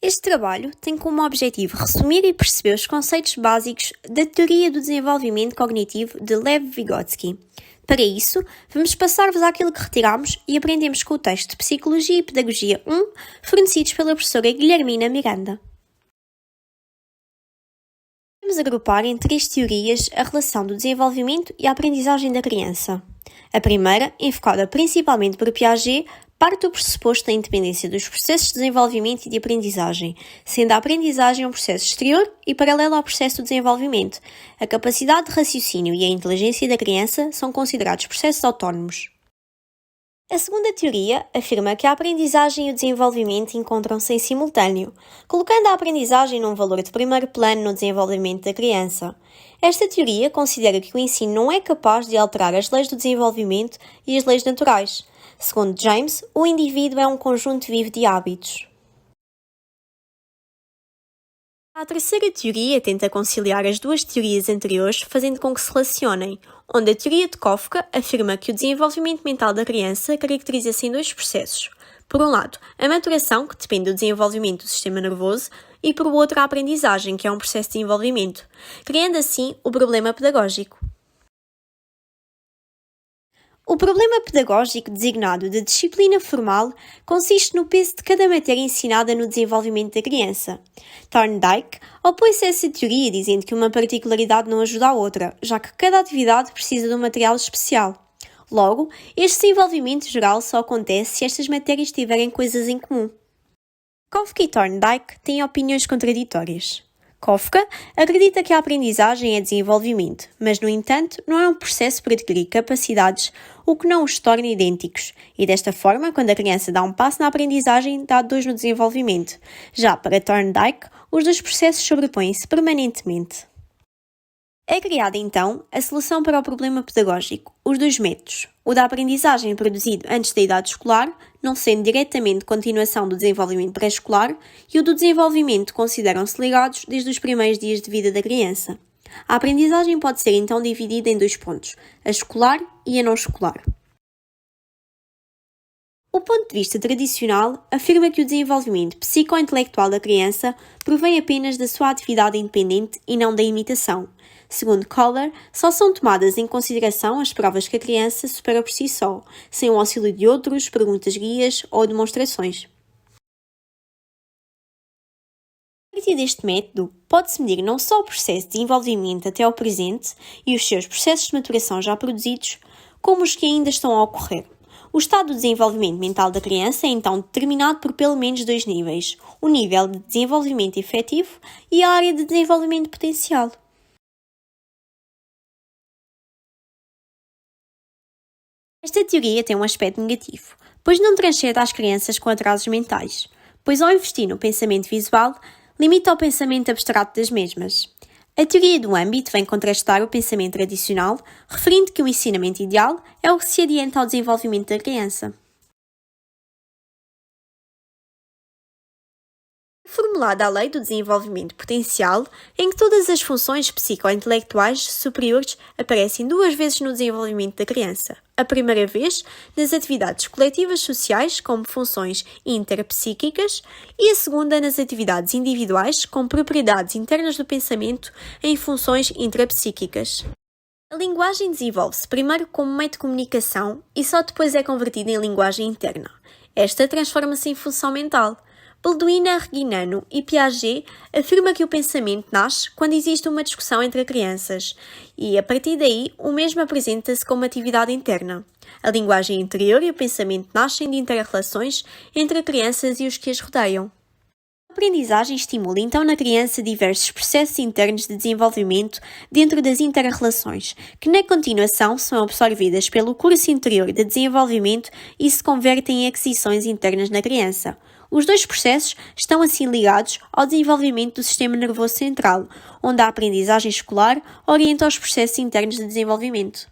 Este trabalho tem como objetivo resumir e perceber os conceitos básicos da teoria do desenvolvimento cognitivo de Lev Vygotsky. Para isso, vamos passar-vos àquilo que retiramos e aprendemos com o texto de Psicologia e Pedagogia 1, fornecidos pela professora Guilhermina Miranda. Vamos agrupar em 3 teorias a relação do desenvolvimento e a aprendizagem da criança. A primeira, enfocada principalmente por Piaget, parte do pressuposto da independência dos processos de desenvolvimento e de aprendizagem, sendo a aprendizagem um processo exterior e paralelo ao processo do desenvolvimento. A capacidade de raciocínio e a inteligência da criança são considerados processos autónomos. A segunda teoria afirma que a aprendizagem e o desenvolvimento encontram-se em simultâneo, colocando a aprendizagem num valor de primeiro plano no desenvolvimento da criança. Esta teoria considera que o ensino não é capaz de alterar as leis do desenvolvimento e as leis naturais. Segundo James, o indivíduo é um conjunto vivo de hábitos. A terceira teoria tenta conciliar as duas teorias anteriores, fazendo com que se relacionem, onde a teoria de Kafka afirma que o desenvolvimento mental da criança caracteriza-se em 2 processos. Por um lado, a maturação, que depende do desenvolvimento do sistema nervoso, e por outro, a aprendizagem, que é um processo de desenvolvimento, criando assim o problema pedagógico. O problema pedagógico designado de disciplina formal consiste no peso de cada matéria ensinada no desenvolvimento da criança. Thorndike opõe-se a essa teoria, dizendo que uma particularidade não ajuda a outra, já que cada atividade precisa de um material especial. Logo, este desenvolvimento geral só acontece se estas matérias tiverem coisas em comum. Kafka e Thorndike têm opiniões contraditórias. Kafka acredita que a aprendizagem é desenvolvimento, mas, no entanto, não é um processo para adquirir capacidades, o que não os torna idênticos, e desta forma, quando a criança dá um passo na aprendizagem, dá 2 no desenvolvimento. Já para Thorndike, os 2 processos sobrepõem-se permanentemente. É criada, então, a solução para o problema pedagógico, os 2 métodos, o da aprendizagem produzido antes da idade escolar, não sendo diretamente continuação do desenvolvimento pré-escolar, e o do desenvolvimento consideram-se ligados desde os primeiros dias de vida da criança. A aprendizagem pode ser, então, dividida em 2 pontos, a escolar e a não escolar. O ponto de vista tradicional afirma que o desenvolvimento psicointelectual da criança provém apenas da sua atividade independente e não da imitação. Segundo Kohler, só são tomadas em consideração as provas que a criança supera por si só, sem o auxílio de outros, perguntas guias ou demonstrações. A partir deste método, pode-se medir não só o processo de desenvolvimento até ao presente e os seus processos de maturação já produzidos, como os que ainda estão a ocorrer. O estado de desenvolvimento mental da criança é então determinado por pelo menos 2 níveis, o nível de desenvolvimento efetivo e a área de desenvolvimento potencial. Esta teoria tem um aspecto negativo, pois não transcende às crianças com atrasos mentais, pois ao investir no pensamento visual, limita o pensamento abstrato das mesmas. A teoria do âmbito vem contrastar o pensamento tradicional, referindo que o ensinamento ideal é o que se adianta ao desenvolvimento da criança. Formulada a lei do desenvolvimento potencial, em que todas as funções psicointelectuais superiores aparecem 2 vezes no desenvolvimento da criança. A primeira vez nas atividades coletivas sociais, como funções interpsíquicas, e a segunda nas atividades individuais, como propriedades internas do pensamento, em funções intrapsíquicas. A linguagem desenvolve-se primeiro como meio de comunicação e só depois é convertida em linguagem interna. Esta transforma-se em função mental. Balduino, Reguinano e Piaget afirma que o pensamento nasce quando existe uma discussão entre crianças e, a partir daí, o mesmo apresenta-se como atividade interna. A linguagem interior e o pensamento nascem de inter-relações entre crianças e os que as rodeiam. A aprendizagem estimula então na criança diversos processos internos de desenvolvimento dentro das inter-relações, que na continuação são absorvidas pelo curso interior de desenvolvimento e se convertem em aquisições internas na criança. Os 2 processos estão assim ligados ao desenvolvimento do sistema nervoso central, onde a aprendizagem escolar orienta os processos internos de desenvolvimento.